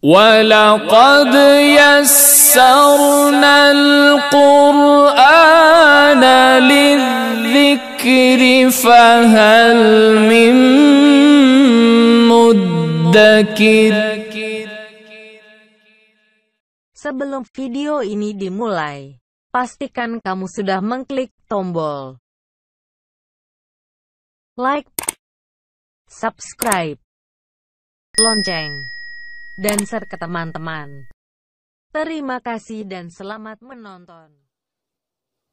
وَلَقَدْ يَسَّرْنَا الْقُرْآنَ لِلذِّكْرِ فَهَلْ مِن مُّدَّكِرٍ. Sebelum video ini dimulai, pastikan kamu sudah mengklik tombol like, subscribe, lonceng, dan share ke teman-teman. Terima kasih dan selamat menonton.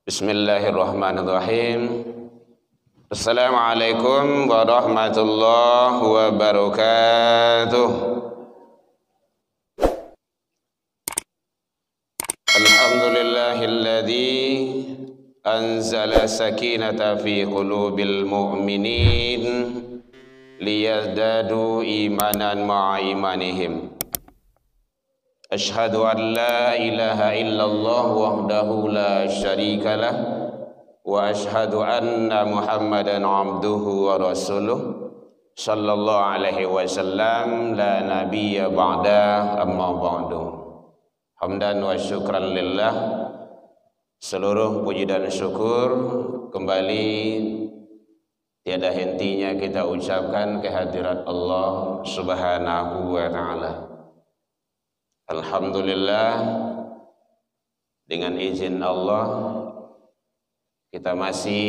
Bismillahirrahmanirrahim. Assalamualaikum warahmatullahi wabarakatuh. Alhamdulillahilladzi anzala sakinata fi qulubil mu'minin liyazdadu imanan ma'a imanihim. Ashhadu an la ilaha illallah wahdahu la syarikalah wa ashhadu anna Muhammadan abduhu wa rasuluh sallallahu alaihi wasallam la nabiyya ba'da amma ba'du. Hamdan wa syukran lillah. Seluruh puji dan syukur kembali tiada hentinya kita ucapkan kehadirat Allah Subhanahu wa ta'ala. Alhamdulillah, dengan izin Allah kita masih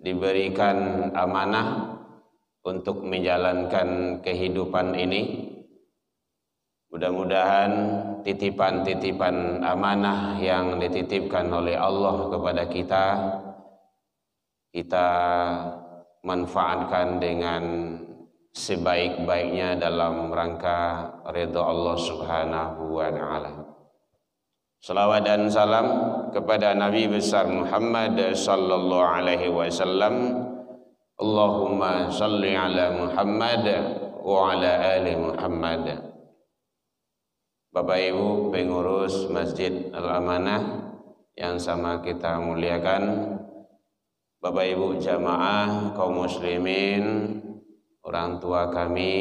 diberikan amanah untuk menjalankan kehidupan ini. Mudah-mudahan titipan-titipan amanah yang dititipkan oleh Allah kepada kita manfaatkan dengan sebaik-baiknya dalam rangka ridha Allah Subhanahu wa ta'ala. Salawat dan salam kepada Nabi besar Muhammad sallallahu alaihi wasallam. Allahumma salli ala Muhammad wa ala ali Muhammad. Bapak Ibu pengurus Masjid Al-Amanah yang sama kita muliakan, Bapak Ibu jamaah kaum muslimin, orang tua kami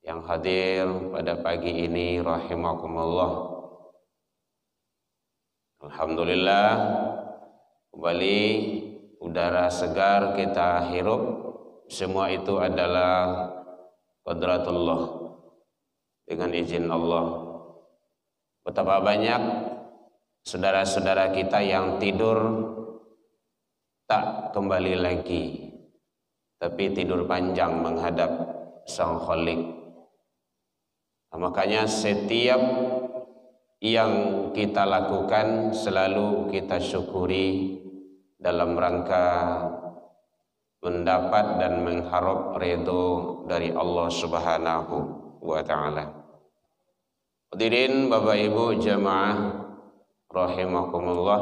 yang hadir pada pagi ini rahimakumullah. Alhamdulillah, kembali udara segar kita hirup. Semua itu adalah qadratullah, dengan izin Allah. Betapa banyak saudara-saudara kita yang tidur tak kembali lagi, tapi tidur panjang menghadap Sang Khalik. Makanya setiap yang kita lakukan selalu kita syukuri dalam rangka mendapat dan mengharap ridho dari Allah Subhanahu wa ta'ala. Hadirin Bapak Ibu jamaah rahimakumullah,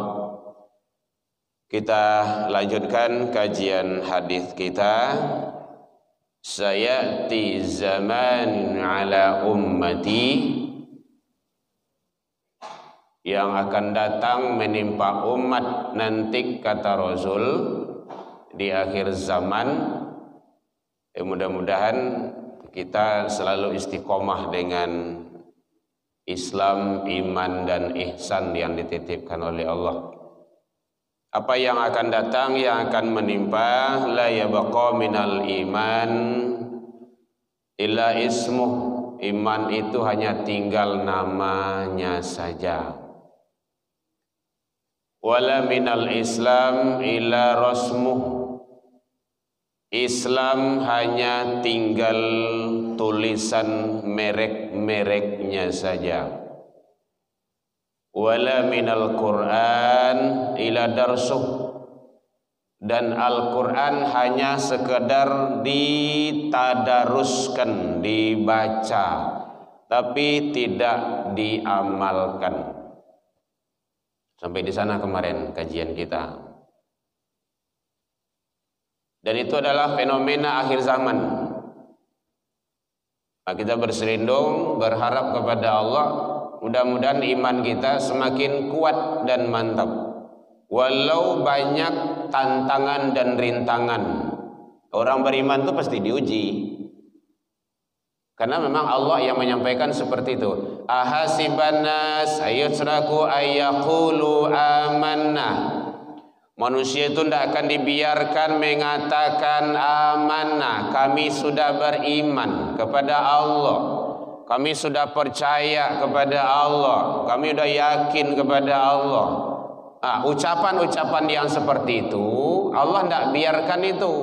kita lanjutkan kajian hadis kita. Sayati zaman ala ummati, yang akan datang menimpa umat nanti kata Rasul di akhir zaman. Mudah-mudahan kita selalu istiqomah dengan Islam, iman dan ihsan yang dititipkan oleh Allah. Apa yang akan datang, yang akan menimpa, la yabqa minal iman illa ismuh. Iman itu hanya tinggal namanya saja. Wala minal islam illa rasmuh. Islam hanya tinggal tulisan merek-mereknya saja. Wala minal Qur'an ila darsuh, dan Al-Quran hanya sekedar ditadaruskan, dibaca, tapi tidak diamalkan. Sampai di sana kemarin kajian kita. Dan itu adalah fenomena akhir zaman. Nah, kita berselindung, berharap kepada Allah, mudah-mudahan iman kita semakin kuat dan mantap. Walau banyak tantangan dan rintangan, orang beriman itu pasti diuji. Karena memang Allah yang menyampaikan seperti itu. Ahasiban nas ayutraku ayyaqulu amanna. Manusia itu tidak akan dibiarkan mengatakan amanah. Kami sudah beriman kepada Allah. Kami sudah percaya kepada Allah. Kami sudah yakin kepada Allah. Ucapan-ucapan yang seperti itu Allah tidak biarkan itu.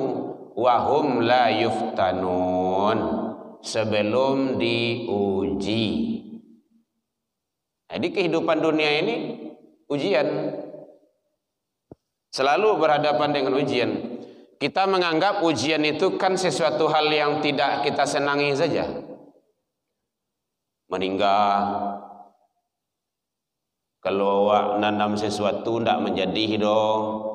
Wahum la yuftanun. Sebelum diuji. Jadi kehidupan dunia ini ujian. Selalu berhadapan dengan ujian. Kita menganggap ujian itu kan sesuatu hal yang tidak kita senangi saja. Meninggal. Kalau awak nanam sesuatu tidak menjadi dong.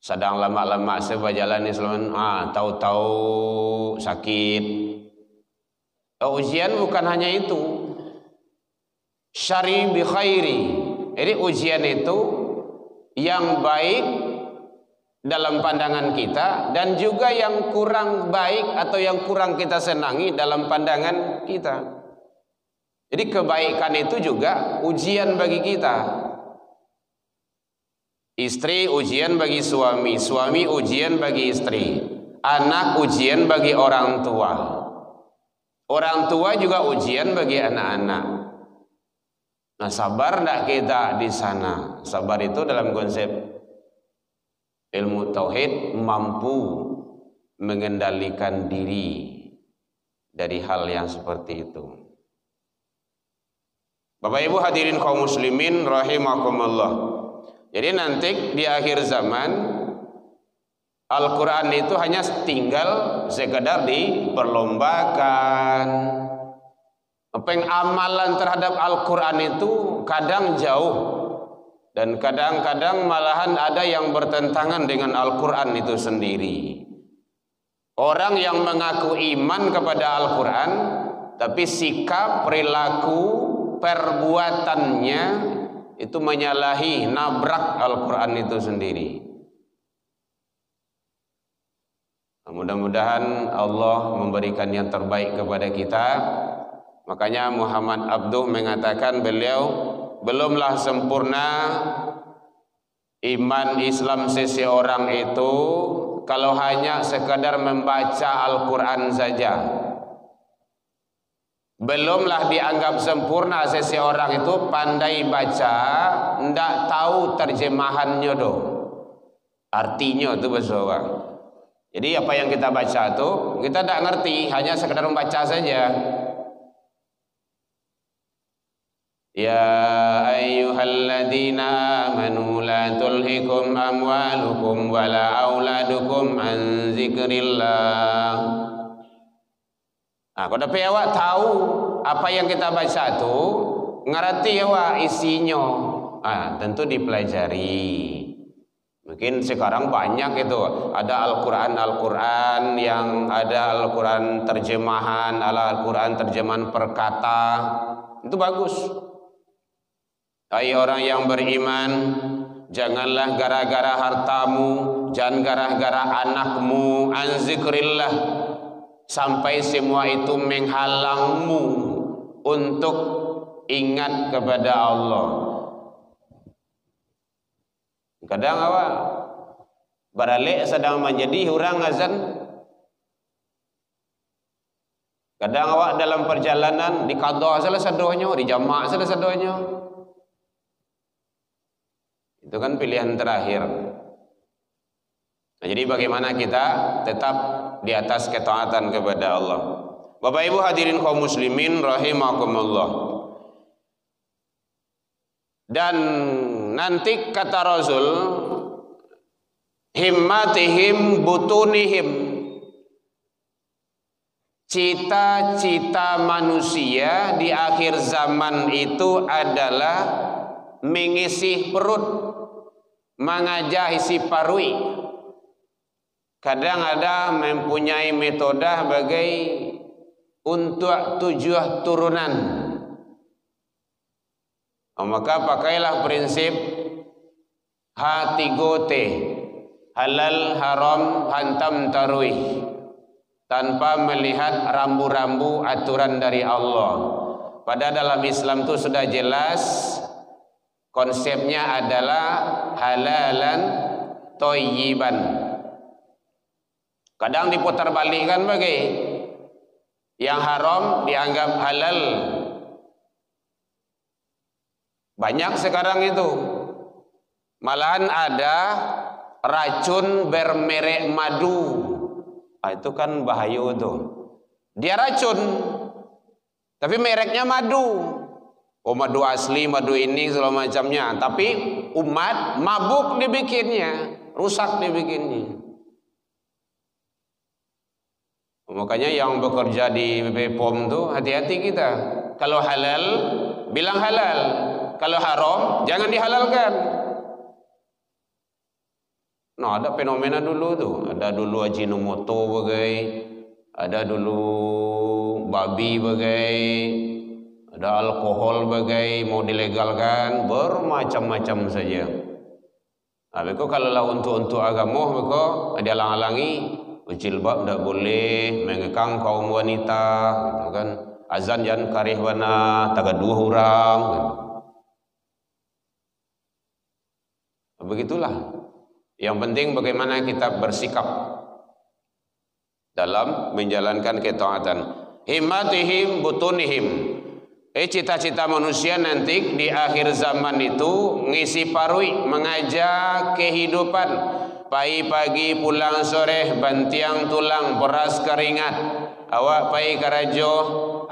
Sedang lama-lama sebajalan Islam, tahu-tahu sakit. Ujian bukan hanya itu. Syari bi khairi. Jadi ujian itu yang baik dalam pandangan kita dan juga yang kurang baik atau yang kurang kita senangi dalam pandangan kita. Jadi kebaikan itu juga ujian bagi kita. Istri ujian bagi suami, suami ujian bagi istri, anak ujian bagi orang tua, orang tua juga ujian bagi anak-anak. Nah, sabar tidak kita di sana? Sabar itu dalam konsep ilmu tauhid mampu mengendalikan diri dari hal yang seperti itu. Bapak Ibu hadirin kaum muslimin rahimakumullah. Jadi nanti di akhir zaman Al-Quran itu hanya tinggal sekedar diperlombakan. Pengamalan terhadap Al-Quran itu kadang jauh dan kadang-kadang malahan ada yang bertentangan dengan Al-Quran itu sendiri. Orang yang mengaku iman kepada Al-Quran tapi sikap, perilaku, perbuatannya itu menyalahi, nabrak Al-Quran itu sendiri. Mudah-mudahan Allah memberikan yang terbaik kepada kita. Makanya Muhammad Abduh mengatakan beliau belumlah sempurna iman Islam seseorang itu kalau hanya sekadar membaca Al-Quran saja. Belumlah dianggap sempurna seseorang itu pandai baca, ndak tahu terjemahannya doh. Artinya itu bahasa orang. Jadi apa yang kita baca itu kita tidak ngerti, hanya sekedar membaca saja. Ya ayyuhalladzina amanu la tulhikum amwalukum wala auladukum an zikrillah. Kalau dapat awak tahu apa yang kita baca itu, ngerti awak isinya, tentu dipelajari. Mungkin sekarang banyak itu, ada Al-Quran yang ada Al-Quran terjemahan, ada Al-Quran terjemahan perkata, itu bagus. Hai orang yang beriman, janganlah gara-gara hartamu, jangan gara-gara anakmu, an zikrillah. Sampai semua itu menghalangmu untuk ingat kepada Allah. Kadang awak baralik sedang menjadi orang azan. Kadang awak dalam perjalanan di qadha salah sadonya, di jamak salah sadonya. Itu kan pilihan terakhir. Nah, jadi bagaimana kita tetap di atas ketaatan kepada Allah. Bapak Ibu hadirin kaum muslimin rahimakumullah. Dan nanti kata Rasul, himmatihim butunihim, cita-cita manusia di akhir zaman itu adalah mengisi perut, mengajah isi parui. Kadang ada mempunyai metode sebagai untuk tujuh turunan. Maka pakailah prinsip H3T, halal, haram, hantam, taruih. tanpa melihat rambu-rambu aturan dari Allah. Padahal dalam Islam itu sudah jelas konsepnya adalah halalan thayyiban. Kadang diputar balikkan bagi yang haram dianggap halal. Banyak sekarang itu. Malahan ada racun bermerek madu. Itu kan bahaya tuh. Dia racun, tapi mereknya madu. Oh, madu asli, madu ini segala macamnya. Tapi umat mabuk dibikinnya, rusak dibikinnya. Makanya yang bekerja di BPOM tuh hati-hati kita. Kalau halal, bilang halal. Kalau haram, jangan dihalalkan. Nah, ada fenomena dulu tuh. Ada dulu Ajinomoto bagai, ada dulu babi bagai, ada alkohol bagai mau dilegalkan, bermacam-macam saja. Nah, beko kalau lah untuk agama beko ada halang-halangi, jilbab tidak boleh, mengekang kaum wanita, gitu kan. Azan jangan karih wana, tagaduh orang. Gitu. Begitulah. Yang penting bagaimana kita bersikap dalam menjalankan ketaatan. Himmatihim butunihim. Cita-cita manusia nanti di akhir zaman itu ngisi parui, mengajak kehidupan. Pagi-pagi pulang sore, bantiang tulang, beras keringat. Awak pai karajo,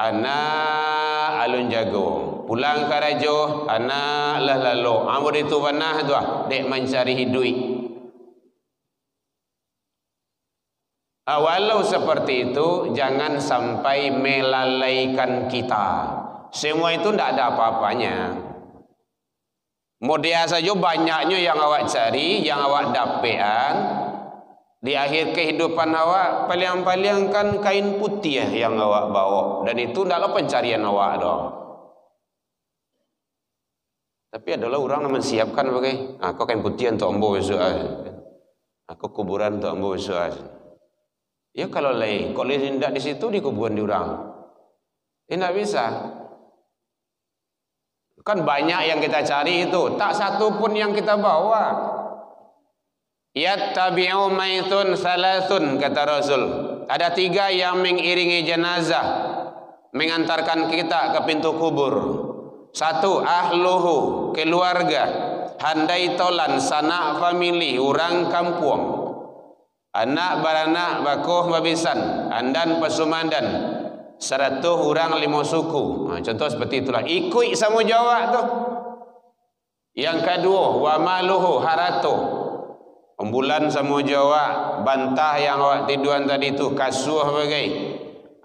anak alun jago. Pulang karajo, anak lah lalu. Amur itu panah tu dek mencari hidup. Walau seperti itu, jangan sampai melalaikan kita. Semua itu tidak ada apa-apanya. Model saja banyaknya yang awak cari, yang awak dapetan. Di akhir kehidupan awak, paling-paling kan kain putih yang awak bawa. Dan itu tidaklah pencarian awak dong. Tapi adalah orang yang mensiapkan bagai, aku kain putih untuk ambo besok. Aku kuburan untuk ambo besok. Ya kalau lain, kalau tidak di situ di kuburan diorang, tidak bisa. Kan banyak yang kita cari itu, tak satu pun yang kita bawa. Yattabi'u maitun salasun, kata Rasul. Ada 3 yang mengiringi jenazah, mengantarkan kita ke pintu kubur. 1, ahluhu, keluarga, handai tolan, sanak famili, orang kampung. Anak baranak bakuh babisan, andan pesumandan, 100 orang 5 suku. Contoh seperti itulah. Ikut sama jawab tu. Yang kedua, wa maluhu harato. Ambulan sama jawab, bantah yang awak tiduan tadi tu, kasuh bagai,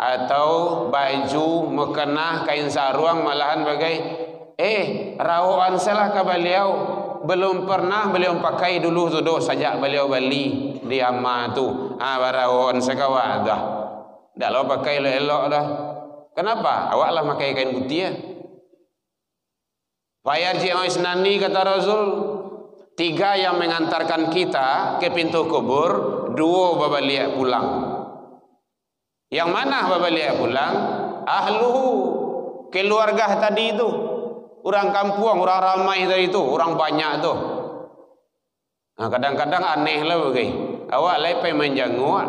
atau baju mekenah kain saruang malahan bagai. Rawaan salah ke beliau. Belum pernah beliau pakai dulu tu doh sajak beliau beli di amma tu. Barawon sekawa dah. Dak lo pakai elok dah. Kenapa? Awaklah pakai kain putih ya. Bayar ji'au isnani kata Rasul. 3 yang mengantarkan kita ke pintu kubur, 2 babaliak pulang. Yang mana babaliak pulang? Ahluhu, keluarga tadi itu. Orang kampung, orang ramai tadi itu, orang banyak tu. Nah, kadang-kadang aneh lah bagai. Awak lepai menjanguk.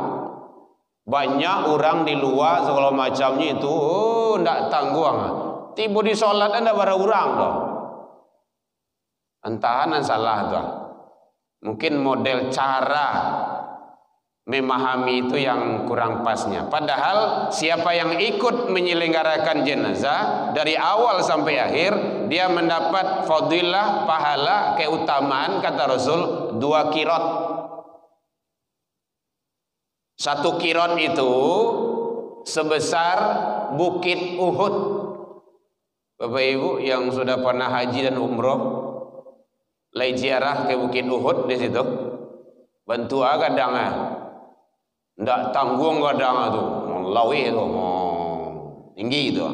Banyak orang di luar segala macamnya itu, ndak tangguang. Tiba di solat anda bara orang tu. Entahan salah tu. Mungkin model cara memahami itu yang kurang pasnya. Padahal siapa yang ikut menyelenggarakan jenazah dari awal sampai akhir, dia mendapat fadilah, pahala, keutamaan kata Rasul 2 kirot. 1 kirot itu sebesar bukit Uhud. Bapak Ibu yang sudah pernah haji dan umroh, lai ziarah ke bukit Uhud di situ, bantu kadang ndak tanggung kadang tu, lawi tu, tinggi tu.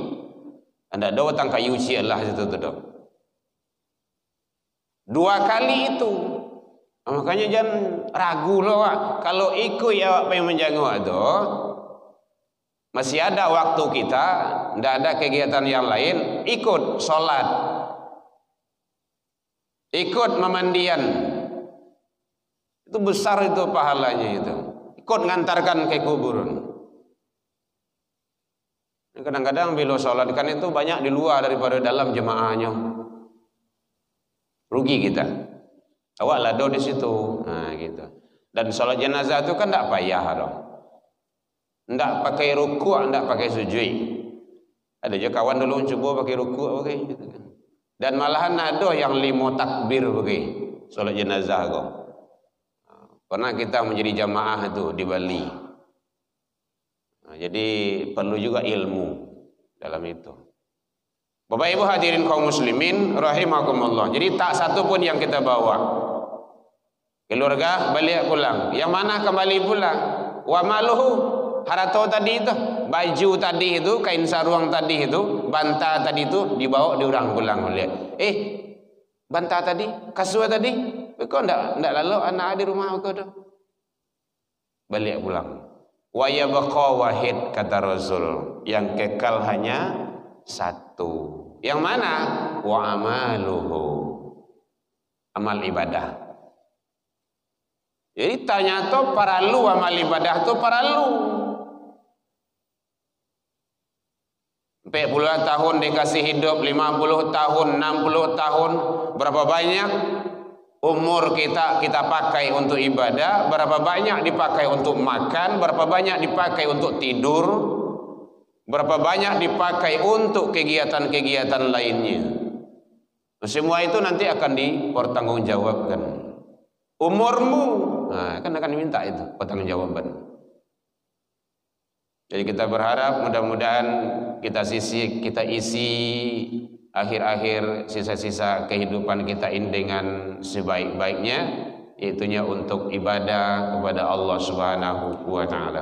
Anda ada watang kayu cialah situ tu. 2 kali itu. Makanya jangan ragu loh, kalau ikut awak pengen menjaga tu, masih ada waktu kita, tidak ada kegiatan yang lain, ikut sholat, ikut memandian, itu besar itu pahalanya itu. Ikut ngantarkan ke kuburan. Kadang-kadang bila sholat kan itu banyak di luar daripada dalam jemaahnya, rugi kita. Awak lado di situ, nah gitu. Dan sholat jenazah itu kan tidak payah dong. Tidak pakai ruku', tidak pakai sujud. Ada je kawan dulu coba pakai ruku', okay, gitu kan. Dan malahan ada yang 5 takbir pakai sholat jenazah kok. Pernah kita menjadi jamaah itu di Bali. Nah, jadi perlu juga ilmu dalam itu. Bapak Ibu hadirin kaum muslimin rahimakumullah. Jadi tak satu pun yang kita bawa. Keluarga balik pulang. Yang mana kembali pulang? Wa maluhu, harato tadi itu, baju tadi itu, kain sarung tadi itu, bantal tadi itu dibawa diurang pulang balik. Bantal tadi, kasut tadi, kok ndak lalu anak di rumah kau tu. Balik pulang. Wa yabqa wahid, kata Rasul, yang kekal hanya satu. Yang mana? Wa amaluhu, amal ibadah. Jadi tanya tu paralu amal ibadah tu paralu. 40 tahun dikasih hidup, 50 tahun, 60 tahun, berapa banyak umur kita pakai untuk ibadah, berapa banyak dipakai untuk makan, berapa banyak dipakai untuk tidur, berapa banyak dipakai untuk kegiatan-kegiatan lainnya. Semua itu nanti akan dipertanggungjawabkan. Umurmu, nah, kan akan diminta itu pertanggungjawaban. Jadi kita berharap mudah-mudahan kita isi akhir-akhir sisa-sisa kehidupan kita ini dengan sebaik-baiknya, yaitunya untuk ibadah kepada Allah Subhanahu wa taala.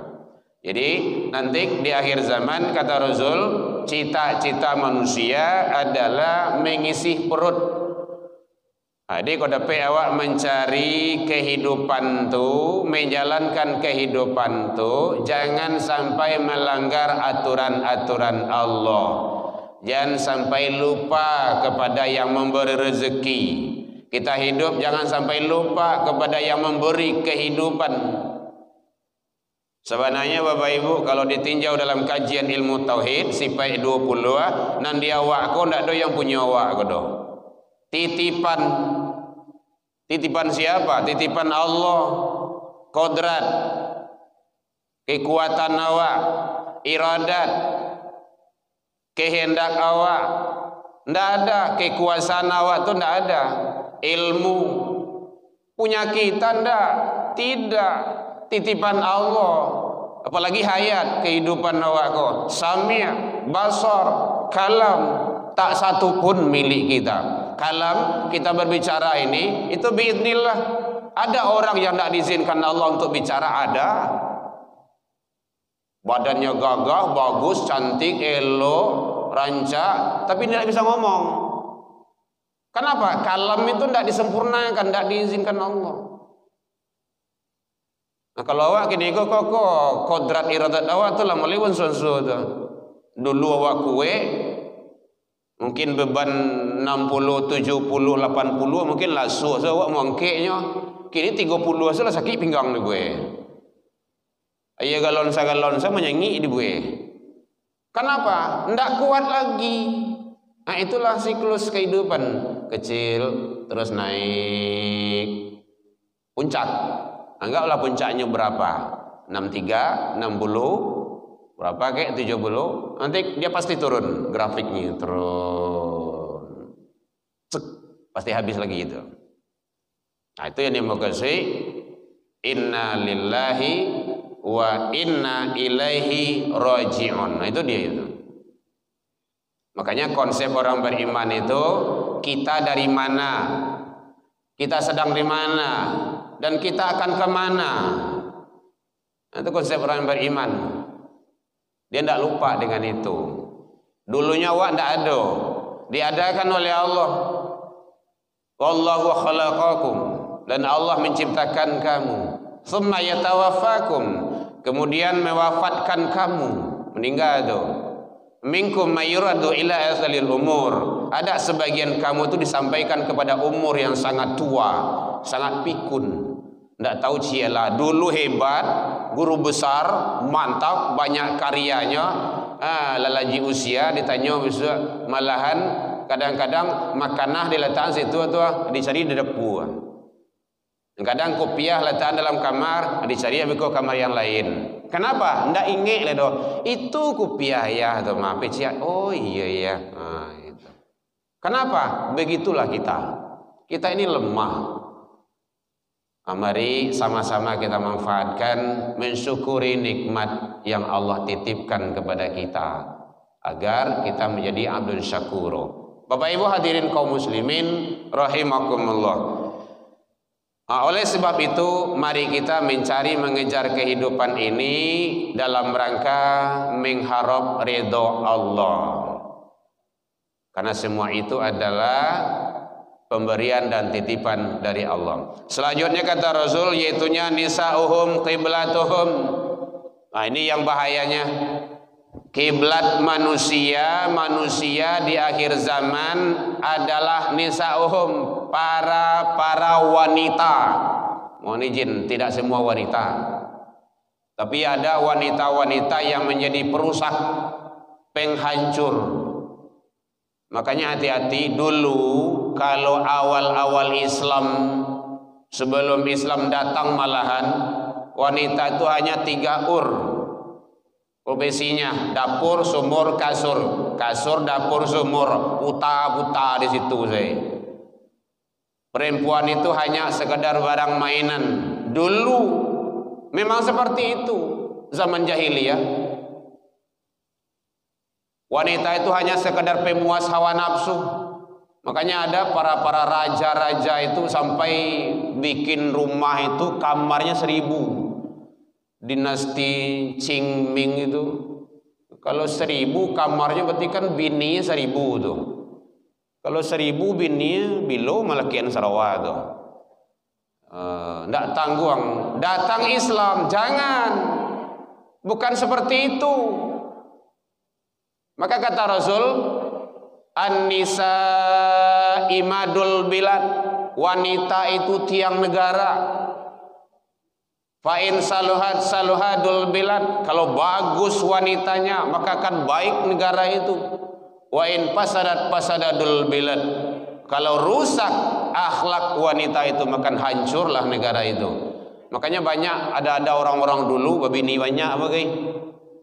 Jadi nanti di akhir zaman kata Rasul, cita-cita manusia adalah mengisi perut. Jadi kalau dapat awak mencari kehidupan tu, menjalankan kehidupan tu, jangan sampai melanggar aturan-aturan Allah. Jangan sampai lupa kepada yang memberi rezeki. Kita hidup jangan sampai lupa kepada yang memberi kehidupan. Sebenarnya Bapak Ibu kalau ditinjau dalam kajian ilmu tauhid sifat 20 nan dia awak ko ndak ada yang punya awak ko do. Titipan siapa? Titipan Allah. Kodrat, kekuatan awak, iradat, kehendak awak. Ndak ada kekuasaan awak tu, ndak ada. Ilmu punya kita ndak, tidak. Titipan Allah. Apalagi hayat kehidupan awak ko. Sami', basar, kalam, tak satu pun milik kita. Kalam kita berbicara ini itu biidznillah. Ada orang yang tidak diizinkan Allah untuk bicara, ada. Badannya gagah, bagus, cantik, elok, rancak, tapi tidak bisa ngomong. Kenapa? Kalam itu tidak disempurnakan, tidak diizinkan Allah. Nah, kalau awak kini kok kodrat iradat awak tu lah meliwan sunsu tu. Dulu awak kue mungkin beban 60, 70, 80 mungkin lasu so awak mongkeknya. Kini 30 salah sakit pinggang ni gue. Ayah galon saya menyanyi di gue. Kenapa? Ndak kuat lagi. Nah, itulah siklus kehidupan. Kecil terus naik. Puncak. Anggaplah puncaknya berapa? 63, 60, berapa kayak 70. Nanti dia pasti turun grafiknya, turun. Cek, pasti habis lagi itu. Nah, itu yang dimaksud inna lillahi wa inna ilaihi raji'un. Nah, itu dia itu. Makanya konsep orang beriman itu kita dari mana? Kita sedang di mana? Dan kita akan kemana? Itu konsep orang beriman. Dia tidak lupa dengan itu. Dulunya awak tidak ada, diadakan oleh Allah. Wallahu khalaqakum, dan Allah menciptakan kamu. Tsumma yatawaffakum, kemudian mewafatkan kamu, meninggal tuh. Minkum mayyuradu ila asalil umur. Ada sebagian kamu itu disampaikan kepada umur yang sangat tua, sangat pikun. Nggak tahu ciela, dulu hebat, guru besar, mantap, banyak karyanya. Lalaji usia ditanya bisa, malahan kadang-kadang makanah diletakkan situ atau dicari di depu. Kadang kopiah letakkan dalam kamar, dicari habis ke kamar yang lain. Kenapa? Ndak inget lah doh. Itu kopiah ya atau maaf cia. Oh iya iya. Itu. Kenapa? Begitulah kita. Kita ini lemah. Mari sama-sama kita manfaatkan, mensyukuri nikmat yang Allah titipkan kepada kita agar kita menjadi abdun syakuro. Bapak Ibu hadirin kaum muslimin rahimakumullah. Oleh sebab itu mari kita mencari mengejar kehidupan ini dalam rangka mengharap ridho Allah. Karena semua itu adalah pemberian dan titipan dari Allah. Selanjutnya kata Rasul, yaitunya nisa'uhum qiblatuhum. Nah ini yang bahayanya. Kiblat manusia di akhir zaman adalah nisa'uhum, para wanita. Mohon izin, tidak semua wanita. Tapi ada wanita-wanita yang menjadi perusak, penghancur. Makanya hati-hati dulu kalau awal-awal Islam, sebelum Islam datang malahan wanita itu hanya 3 profesinya, dapur, sumur, kasur, dapur, sumur, buta di situ saya. Perempuan itu hanya sekedar barang mainan. Dulu memang seperti itu zaman jahiliyah. Wanita itu hanya sekedar pemuas hawa nafsu. Makanya ada para raja-raja itu sampai bikin rumah itu kamarnya 1000. Dinasti Qingming itu kalau 1000 kamarnya berarti kan bininya 1000 tuh. Kalau 1000 bininya bilo malah kian Sarawak tuh. Ndak tanggung. Datang Islam, jangan. Bukan seperti itu. Maka kata Rasul, an-nisa imadul bilad, wanita itu tiang negara. Fa'in saluhadul bilad, kalau bagus wanitanya maka akan baik negara itu. Wa'in pasadadul bilad, kalau rusak akhlak wanita itu maka hancurlah negara itu. Makanya banyak ada orang-orang dulu babini banyak bagai.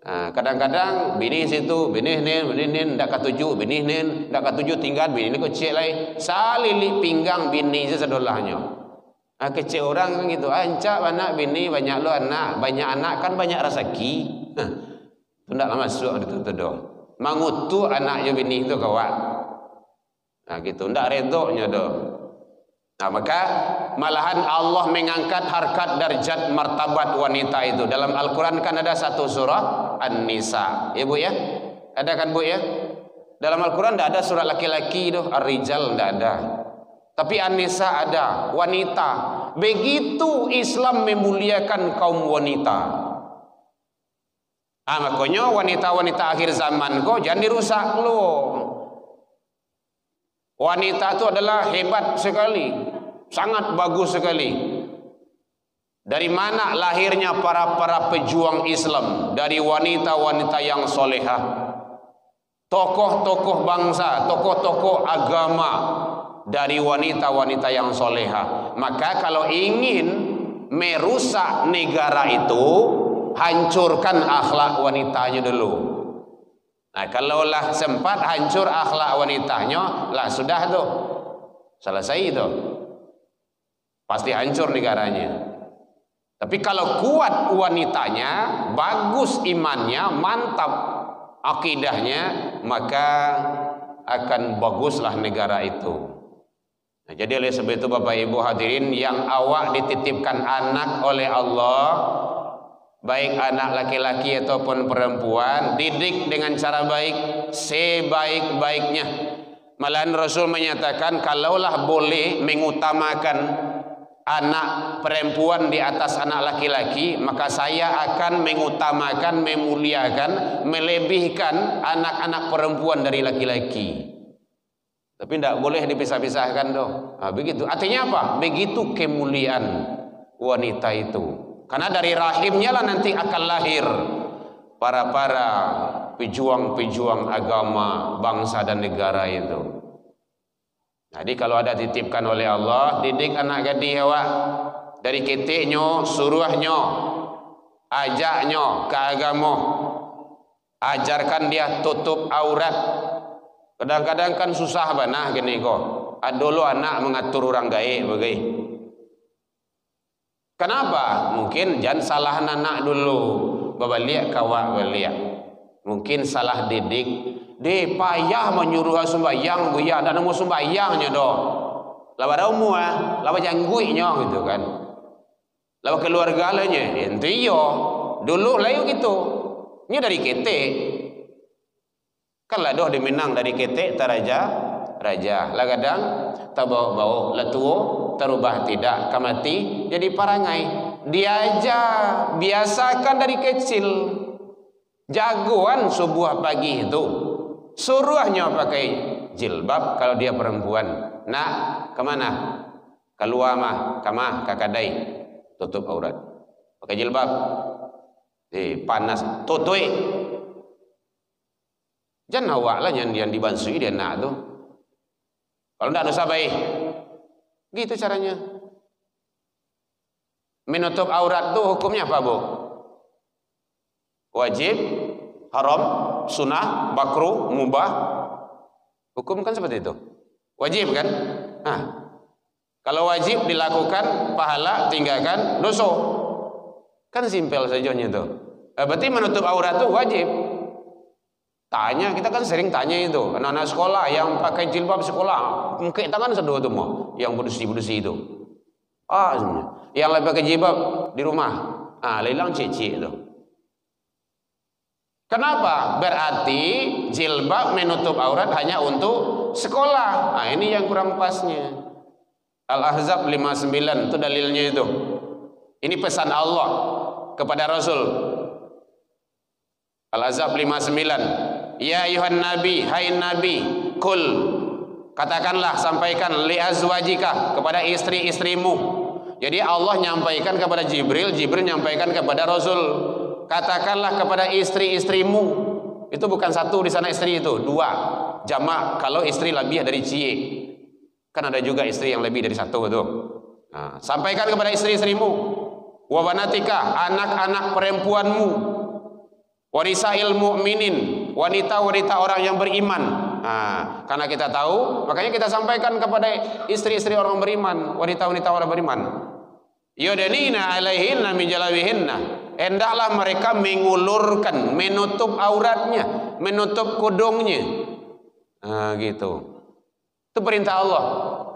Kadang-kadang bini situ, bini ndak katuju, bini ndak katuju tinggal bini ni kecil lai, salili pinggang bini sedolahnya. Kecil orang kan gitu, ancak anak bini banyak lo anak, banyak anak kan banyak rezeki. Tu ndaklah masuk itu doh. Mangutu anaknya bini itu kawan. Gitu ndak redoknya doh. Maka malahan Allah mengangkat harkat darjat martabat wanita itu. Dalam Al-Quran kan ada satu surah An-Nisa, ya Bu ya? Ada kan Bu ya? Dalam Al-Quran tidak ada surah laki-laki itu, Ar-Rijal tidak ada. Tapi An-Nisa ada, wanita. Begitu Islam memuliakan kaum wanita. Makanya wanita-wanita akhir zaman kok jangan dirusak loh. Wanita itu adalah hebat sekali, sangat bagus sekali. Dari mana lahirnya para pejuang Islam? Dari wanita-wanita yang solehah, tokoh-tokoh bangsa, tokoh-tokoh agama, dari wanita-wanita yang solehah. Maka kalau ingin merusak negara itu, hancurkan akhlak wanitanya dulu. Kalaulah sempat hancur akhlak wanitanya, lah sudah tuh selesai itu, pasti hancur negaranya. Tapi kalau kuat wanitanya, bagus imannya, mantap akidahnya, maka akan baguslah negara itu. Jadi oleh sebab itu Bapak Ibu hadirin yang awak dititipkan anak oleh Allah, baik anak laki-laki ataupun perempuan, didik dengan cara baik, sebaik-baiknya. Malahan Rasul menyatakan kalaulah boleh mengutamakan anak perempuan di atas anak laki-laki, maka saya akan mengutamakan, memuliakan, melebihkan anak-anak perempuan dari laki-laki. Tapi tidak boleh dipisah-pisahkan dong. Nah, begitu. Artinya apa? Begitu kemuliaan wanita itu. Karena dari rahimnya lah nanti akan lahir para pejuang-pejuang agama, bangsa dan negara itu. Jadi kalau ada titipkan oleh Allah, didik anak gadis awak dari ketiknya, suruhnya, ajaknya ke agama, ajarkan dia tutup aurat. Kadang-kadang kan susah banah gini kok. Dulu anak mengatur orang gaib bagai. Kenapa? Mungkin jangan salah anak dulu. Babaliak kawak baliak. Mungkin salah didik. Dia payah menyuruh sembahyang buya dan mau sembahyangnya doh. Lawa daumu lawa jangguinya gitu kan. Lawa keluarga lainnya. Ente yo dulu layu gitu. Ini dari ketek. Kan lah doh diminang dari ketek taraja raja. Lah kadang tabau-bau latuo terubah tidak kamati jadi parangai. Dia aja biasakan dari kecil. Jagoan subuh pagi itu. Suruhnya pakai jilbab kalau dia perempuan. Nak, kemana? Keluar mah, kamah, kakadai. Tutup aurat. Pakai jilbab. Panas. Tutui. Jangan awak lah yang dibansui dia nak tu. Kalau tidak dosa baik. Gitu caranya. Menutup aurat tu hukumnya apa, Bu? Wajib, haram, sunnah, makruh, mubah. Hukum kan seperti itu. Wajib kan? Nah, kalau wajib dilakukan, pahala, tinggalkan, dosa. Kan simpel saja itu. Berarti menutup aurat itu wajib. Tanya, kita kan sering tanya itu. Anak-anak sekolah yang pakai jilbab sekolah, mungkin tangan sedua itu mau, yang bersih-bersih itu. Yang lagi pakai jilbab di rumah, lelang cici itu. Kenapa? Berarti jilbab menutup aurat hanya untuk sekolah. Nah, ini yang kurang pasnya. Al-Ahzab 59 itu dalilnya itu. Ini pesan Allah kepada Rasul. Al-Ahzab 59. Ya ayuhan nabi, hai nabi, kul. Katakanlah, sampaikan li azwajika kepada istri-istrimu. Jadi Allah nyampaikan kepada Jibril, Jibril nyampaikan kepada Rasul. Katakanlah kepada istri-istrimu. Itu bukan satu di sana istri itu, dua. Jamak kalau istri lebih dari cie. Kan ada juga istri yang lebih dari satu itu. Nah, sampaikan kepada istri-istrimu. Wa banatika, anak-anak perempuanmu. Wanisail mu'minin, wanita-wanita orang yang beriman. Nah, karena kita tahu, makanya kita sampaikan kepada istri-istri orang beriman, wanita-wanita orang beriman. Yudanina alaihinna min jalabihinna. Hendaklah mereka mengulurkan, menutup auratnya, menutup kudungnya. Nah, gitu. Itu perintah Allah.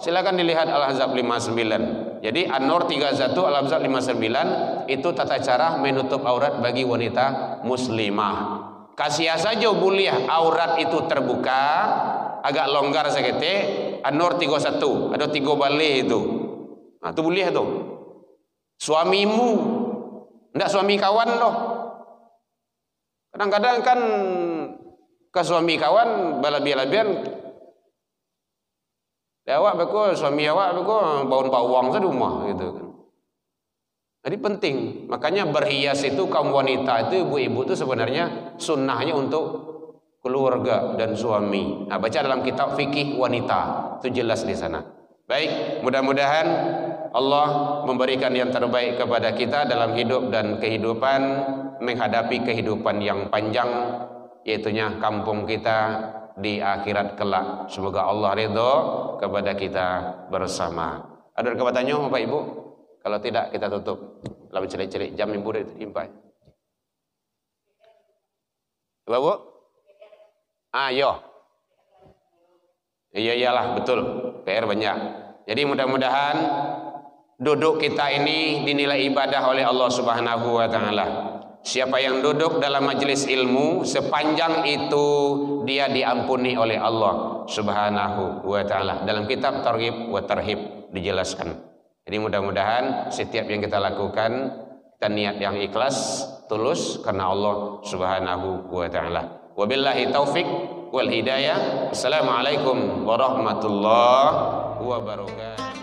Silakan dilihat Al-Ahzab 59. Jadi An-Nur 31, Al-Ahzab 59 itu tata cara menutup aurat bagi wanita muslimah. Kasih saja buliah aurat itu terbuka, agak longgar sekete. An-Nur 31, ada 3 balik itu. Nah, itu buliah tuh. Suamimu, ndak suami kawan loh. Kadang-kadang kan ke suami kawan balabian-labian. Awak beko suami awak beko bawang-bawang saja rumah gitu kan. Jadi penting. Makanya berhias itu kaum wanita itu, ibu-ibu itu sebenarnya sunnahnya untuk keluarga dan suami. Nah, baca dalam kitab fikih wanita itu jelas di sana. Baik, mudah-mudahan Allah memberikan yang terbaik kepada kita dalam hidup dan kehidupan, menghadapi kehidupan yang panjang, yaitunya kampung kita di akhirat kelak. Semoga Allah ridho kepada kita bersama. Ada pertanyaannya Bapak Ibu? Kalau tidak kita tutup. Lalu celik-celik jam ibu itu timpai. Bapak? Ayo. Iyalah betul. PR banyak. Jadi mudah-mudahan duduk kita ini dinilai ibadah oleh Allah Subhanahu wa taala. Siapa yang duduk dalam majelis ilmu sepanjang itu dia diampuni oleh Allah Subhanahu wa taala. Dalam kitab Targhib wa Tarhib dijelaskan. Jadi mudah-mudahan setiap yang kita lakukan kita niat yang ikhlas, tulus karena Allah Subhanahu wa taala. Wabillahi taufik wal hidayah. Assalamualaikum warahmatullahi wabarakatuh.